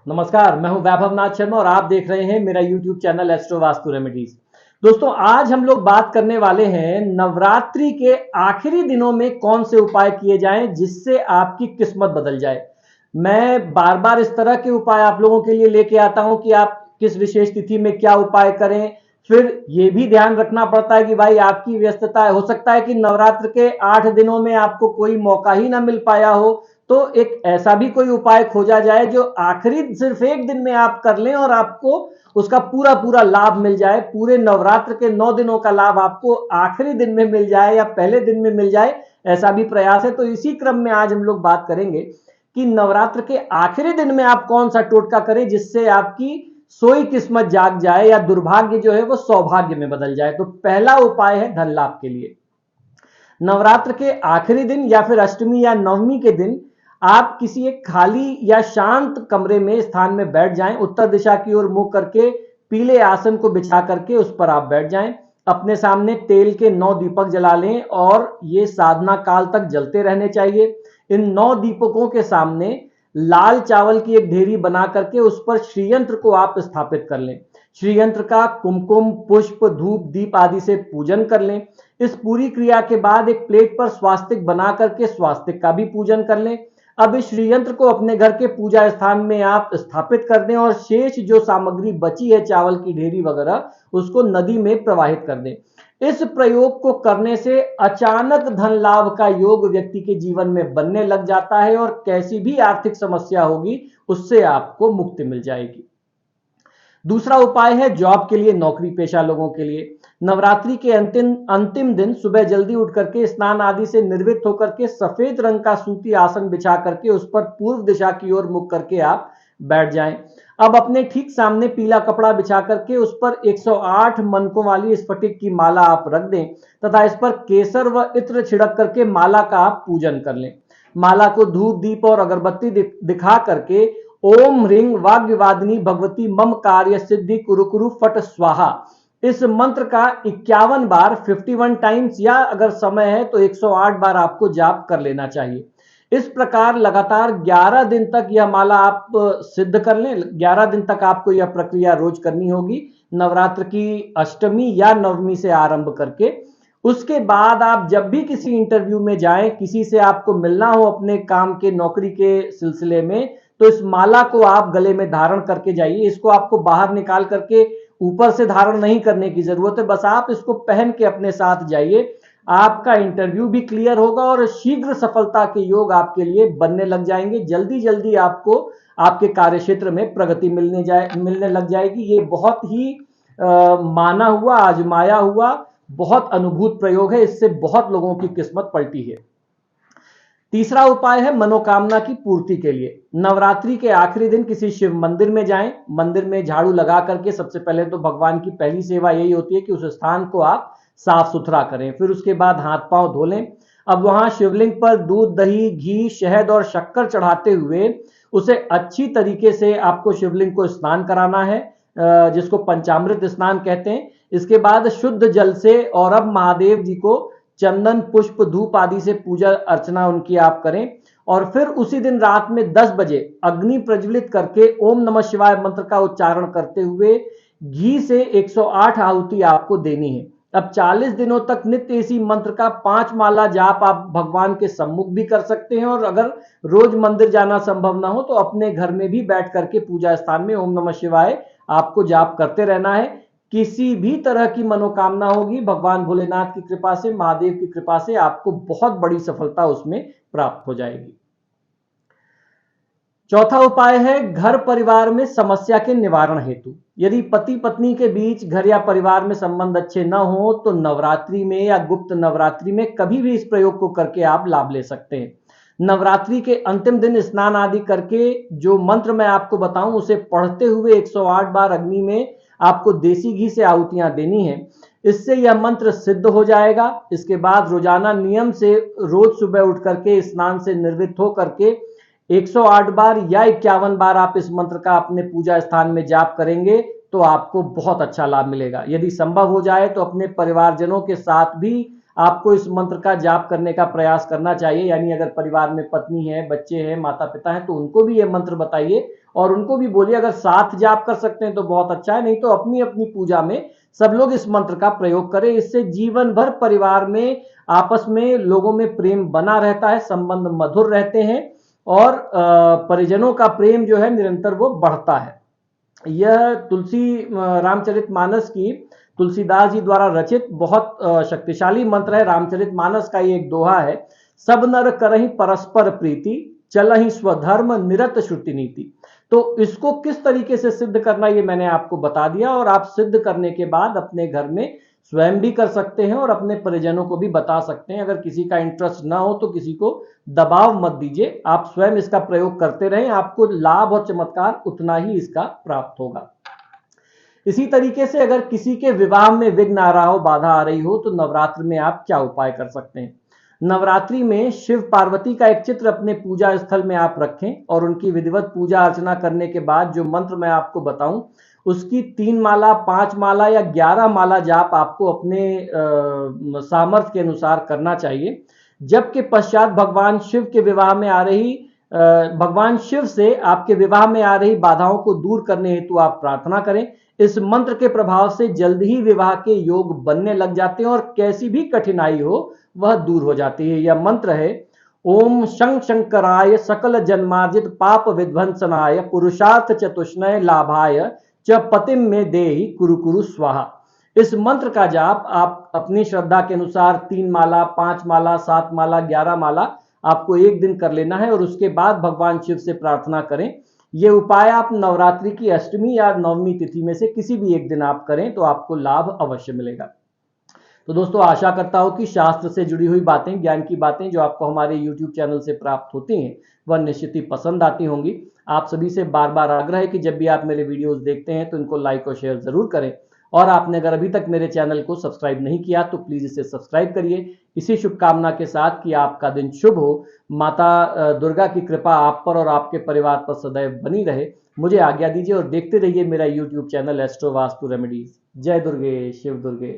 नमस्कार, मैं हूं वैभव नाथ शर्मा और आप देख रहे हैं मेरा YouTube channel astro vastu remedies. दोस्तों, आज हम लोग बात करने वाले हैं नवरात्रि के आखिरी दिनों में कौन से उपाय किए जाएं जिससे आपकी किस्मत बदल जाए। मैं बार बार इस तरह के उपाय आप लोगों के लिए लेके आता हूं कि आप किस विशेष तिथि में क्या उपाय करें। फिर ये भी ध्यान रखना पड़ता है कि भाई आपकी व्यस्तता हो सकता है कि नवरात्र के 8 दिनों में आपको कोई मौका ही ना मिल पाया हो, तो एक ऐसा भी कोई उपाय खोजा जाए जो आखिरी सिर्फ एक दिन में आप कर लें और आपको उसका पूरा पूरा लाभ मिल जाए। पूरे नवरात्र के 9 दिनों का लाभ आपको आखिरी दिन में मिल जाए या पहले दिन में मिल जाए, ऐसा भी प्रयास है। तो इसी क्रम में आज हम लोग बात करेंगे कि नवरात्र के आखिरी दिन में आप कौन सा टोटका करें जिससे आपकी सोई किस्मत जाग जाए या दुर्भाग्य जो है वो सौभाग्य में बदल जाए। तो पहला उपाय है धन लाभ के लिए। नवरात्र के आखिरी दिन या फिर अष्टमी या नवमी के दिन आप किसी एक खाली या शांत कमरे में स्थान में बैठ जाएं, उत्तर दिशा की ओर मुंह करके पीले आसन को बिछा करके उस पर आप बैठ जाएं। अपने सामने तेल के 9 दीपक जला लें और ये साधना काल तक जलते रहने चाहिए। इन 9 दीपकों के सामने लाल चावल की एक ढेरी बना करके उस पर श्रीयंत्र को आप स्थापित कर लें। श्रीयंत्र का कुमकुम, पुष्प, धूप, दीप आदि से पूजन कर लें। इस पूरी क्रिया के बाद एक प्लेट पर स्वास्तिक बना करके स्वास्तिक का भी पूजन कर लें। अब इस श्रीयंत्र को अपने घर के पूजा स्थान में आप स्थापित कर दें और शेष जो सामग्री बची है, चावल की ढेरी वगैरह, उसको नदी में प्रवाहित कर दें। इस प्रयोग को करने से अचानक धन लाभ का योग व्यक्ति के जीवन में बनने लग जाता है और कैसी भी आर्थिक समस्या होगी उससे आपको मुक्ति मिल जाएगी। दूसरा उपाय है जॉब के लिए, नौकरी पेशा लोगों के लिए। नवरात्रि के अंतिम दिन सुबह जल्दी उठ करके स्नान आदि से निर्वृत्त होकर के सफेद रंग का सूती आसन बिछा करके उस पर पूर्व दिशा की ओर मुख करके आप बैठ जाएं। अब अपने ठीक सामने पीला कपड़ा बिछा करके उस पर 108 मनकों वाली स्फटिक की माला आप रख दें तथा इस पर केसर व इत्र छिड़क करके माला का आप पूजन कर लें। माला को धूप, दीप और अगरबत्ती दिखा करके ओम ह्रीं वाग्विवादिनी भगवती मम कार्य सिद्धि कुरु कुरु फट स्वाहा, इस मंत्र का 51 बार 51 टाइम्स या अगर समय है तो 108 बार आपको जाप कर लेना चाहिए। इस प्रकार लगातार 11 दिन तक यह माला आप सिद्ध कर लें। 11 दिन तक आपको यह प्रक्रिया रोज करनी होगी, नवरात्र की अष्टमी या नवमी से आरंभ करके। उसके बाद आप जब भी किसी इंटरव्यू में जाएं, किसी से आपको मिलना हो अपने काम के, नौकरी के सिलसिले में, तो इस माला को आप गले में धारण करके जाइए। इसको आपको बाहर निकाल करके ऊपर से धारण नहीं करने की जरूरत है, बस आप इसको पहन के अपने साथ जाइए। आपका इंटरव्यू भी क्लियर होगा और शीघ्र सफलता के योग आपके लिए बनने लग जाएंगे। जल्दी जल्दी आपको आपके कार्य क्षेत्र में प्रगति मिलने लग जाएगी। ये बहुत ही माना हुआ, आजमाया हुआ, बहुत अनुभूत प्रयोग है। इससे बहुत लोगों की किस्मत पलटी है। तीसरा उपाय है मनोकामना की पूर्ति के लिए। नवरात्रि के आखिरी दिन किसी शिव मंदिर में जाएं। मंदिर में झाड़ू लगा करके सबसे पहले तो भगवान की पहली सेवा यही होती है कि उस स्थान को आप साफ सुथरा करें। फिर उसके बाद हाथ पांव धो लें। अब वहां शिवलिंग पर दूध, दही, घी, शहद और शक्कर चढ़ाते हुए उसे अच्छी तरीके से आपको शिवलिंग को स्नान कराना है, जिसको पंचामृत स्नान कहते हैं। इसके बाद शुद्ध जल से और अब महादेव जी को चंदन, पुष्प, धूप आदि से पूजा अर्चना उनकी आप करें और फिर उसी दिन रात में 10 बजे अग्नि प्रज्वलित करके ओम नमः शिवाय मंत्र का उच्चारण करते हुए घी से 108 आहुति आपको देनी है। अब 40 दिनों तक नित्य इसी मंत्र का 5 माला जाप आप भगवान के सम्मुख भी कर सकते हैं और अगर रोज मंदिर जाना संभव ना हो तो अपने घर में भी बैठ करके पूजा स्थान में ओम नमः शिवाय आपको जाप करते रहना है। किसी भी तरह की मनोकामना होगी, भगवान भोलेनाथ की कृपा से, महादेव की कृपा से आपको बहुत बड़ी सफलता उसमें प्राप्त हो जाएगी। चौथा उपाय है घर परिवार में समस्या के निवारण हेतु। यदि पति पत्नी के बीच, घर या परिवार में संबंध अच्छे न हो तो नवरात्रि में या गुप्त नवरात्रि में कभी भी इस प्रयोग को करके आप लाभ ले सकते हैं। नवरात्रि के अंतिम दिन स्नान आदि करके जो मंत्र मैं आपको बताऊं उसे पढ़ते हुए 108 बार अग्नि में आपको देसी घी से आहुतियां देनी है। इससे यह मंत्र सिद्ध हो जाएगा। इसके बाद रोजाना नियम से रोज सुबह उठ करके स्नान से निर्वृत्त हो करके 108 बार या 51 बार आप इस मंत्र का अपने पूजा स्थान में जाप करेंगे तो आपको बहुत अच्छा लाभ मिलेगा। यदि संभव हो जाए तो अपने परिवारजनों के साथ भी आपको इस मंत्र का जाप करने का प्रयास करना चाहिए। यानी अगर परिवार में पत्नी है, बच्चे हैं, माता पिता हैं, तो उनको भी ये मंत्र बताइए और उनको भी बोलिए। अगर साथ जाप कर सकते हैं तो बहुत अच्छा है, नहीं तो अपनी अपनी पूजा में सब लोग इस मंत्र का प्रयोग करें। इससे जीवन भर परिवार में आपस में लोगों में प्रेम बना रहता है, संबंध मधुर रहते हैं और परिजनों का प्रेम जो है निरंतर वो बढ़ता है। यह तुलसी रामचरितमानस की तुलसीदास जी द्वारा रचित बहुत शक्तिशाली मंत्र है। रामचरितमानस का ये एक दोहा है, सब नर करहि परस्पर प्रीति, चलहि स्वधर्म निरत श्रुति नीति। तो इसको किस तरीके से सिद्ध करना ये मैंने आपको बता दिया और आप सिद्ध करने के बाद अपने घर में स्वयं भी कर सकते हैं और अपने परिजनों को भी बता सकते हैं। अगर किसी का इंटरेस्ट ना हो तो किसी को दबाव मत दीजिए, आप स्वयं इसका प्रयोग करते रहें, आपको लाभ और चमत्कार उतना ही इसका प्राप्त होगा। इसी तरीके से अगर किसी के विवाह में विघ्न आ रहा हो, बाधा आ रही हो, तो नवरात्र में आप क्या उपाय कर सकते हैं। नवरात्रि में शिव पार्वती का एक चित्र अपने पूजा स्थल में आप रखें और उनकी विधिवत पूजा अर्चना करने के बाद जो मंत्र मैं आपको बताऊं उसकी 3 माला, 5 माला या 11 माला जाप आपको अपने सामर्थ्य के अनुसार करना चाहिए। जबकि पश्चात भगवान शिव के विवाह में आ रही भगवान शिव से आपके विवाह में आ रही बाधाओं को दूर करने हेतु आप प्रार्थना करें। इस मंत्र के प्रभाव से जल्द ही विवाह के योग बनने लग जाते हैं और कैसी भी कठिनाई हो वह दूर हो जाती है। यह मंत्र है, ओम शं शंकराय सकल जन्मार्जित पाप विध्वंसनाय पुरुषार्थ चतुष्णय लाभाय च पतिम में देहि कुरु कुरु स्वाहा। इस मंत्र का जाप आप अपनी श्रद्धा के अनुसार 3 माला, 5 माला, 7 माला, 11 माला आपको एक दिन कर लेना है और उसके बाद भगवान शिव से प्रार्थना करें। ये उपाय आप नवरात्रि की अष्टमी या नवमी तिथि में से किसी भी एक दिन आप करें तो आपको लाभ अवश्य मिलेगा। तो दोस्तों, आशा करता हूं कि शास्त्र से जुड़ी हुई बातें, ज्ञान की बातें जो आपको हमारे YouTube चैनल से प्राप्त होती हैं वह निश्चित ही पसंद आती होंगी। आप सभी से बार बार आग्रह है कि जब भी आप मेरे वीडियोस देखते हैं तो इनको लाइक और शेयर जरूर करें और आपने अगर अभी तक मेरे चैनल को सब्सक्राइब नहीं किया तो प्लीज इसे सब्सक्राइब करिए। इसी शुभकामना के साथ कि आपका दिन शुभ हो, माता दुर्गा की कृपा आप पर और आपके परिवार पर सदैव बनी रहे। मुझे आज्ञा दीजिए और देखते रहिए मेरा YouTube channel astro vastu remedies. जय दुर्गे, शिव दुर्गे।